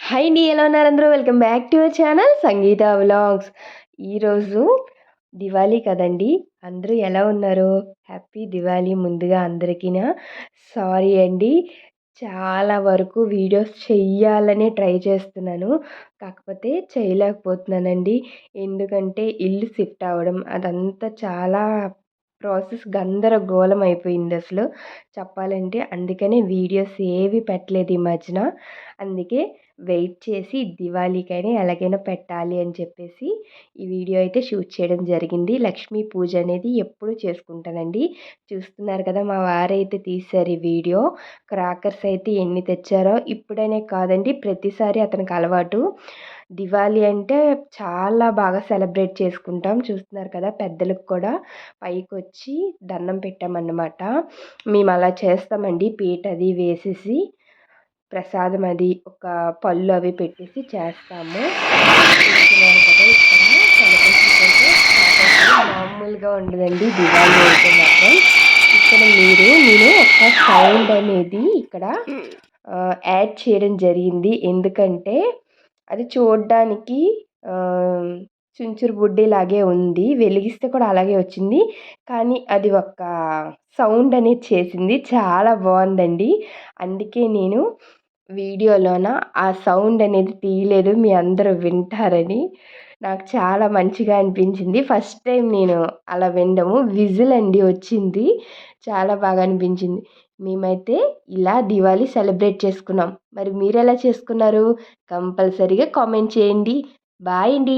Hi అండి, ఎలా ఉన్నారు అందరూ? Welcome back to our channel Sangeeta vlogs. ఈరోజు దివాళీ కదండి, అందరూ ఎలా ఉన్నారు? హ్యాపీ దివాళీ ముందుగా అందరికీనా. సారీ అండి, చాలా వరకు వీడియోస్ చెయ్యాలనే ట్రై చేస్తున్నాను, కాకపోతే చేయలేకపోతున్నానండి. ఎందుకంటే ఇల్లు షిఫ్ట్ అవ్వడం అదంతా చాలా ప్రాసెస్ గందరగోళం అయిపోయింది అసలు చెప్పాలంటే. అందుకనే వీడియోస్ ఏవి పెట్టలేదు ఈ మధ్యన. అందుకే వెయిట్ చేసి దివాళీకైనా ఎలాగైనా పెట్టాలి అని చెప్పేసి ఈ వీడియో అయితే షూట్ చేయడం జరిగింది. లక్ష్మీ పూజ అనేది ఎప్పుడు చేసుకుంటానండి. చూస్తున్నారు కదా, మా వారైతే తీశారు ఈ వీడియో. క్రాకర్స్ అయితే ఎన్ని తెచ్చారో. ఇప్పుడనే కాదండి, ప్రతిసారి అతనికి అలవాటు. దివాళీ అంటే చాలా బాగా సెలబ్రేట్ చేసుకుంటాం. చూస్తున్నారు కదా, పెద్దలకు కూడా పైకొచ్చి దండం పెట్టామన్నమాట. మేము అలా చేస్తామండి, పీట అది వేసేసి ప్రసాదం అది ఒక పళ్ళు అవి పెట్టేసి చేస్తాము. చూస్తున్నారు కదా, ఇక్కడ సెలబ్రేషన్స్ అయితే మామూలుగా ఉండదండి దివాళీ అయితే మాత్రం. ఇక్కడ నేను ఒక సౌండ్ అనేది ఇక్కడ యాడ్ చేయడం జరిగింది. ఎందుకంటే అది చూడడానికి చుంచురు బుడ్డి లాగే ఉంది, వెలిగిస్తే కూడా అలాగే వచ్చింది. కానీ అది ఒక సౌండ్ అనేది చేసింది, చాలా బాగుందండి. అందుకే నేను వీడియోలోన ఆ సౌండ్ అనేది తీయలేదు, మీ అందరూ వింటారని. నాకు చాలా మంచిగా అనిపించింది. ఫస్ట్ టైం నేను అలా వినడము, విజిల్ అండి వచ్చింది, చాలా బాగా అనిపించింది. మేమైతే ఇలా దివాళీ సెలబ్రేట్ చేసుకున్నాం. మరి మీరు ఎలా చేసుకున్నారు? కంపల్సరీగా కామెంట్ చేయండి. బాయ్ అండి.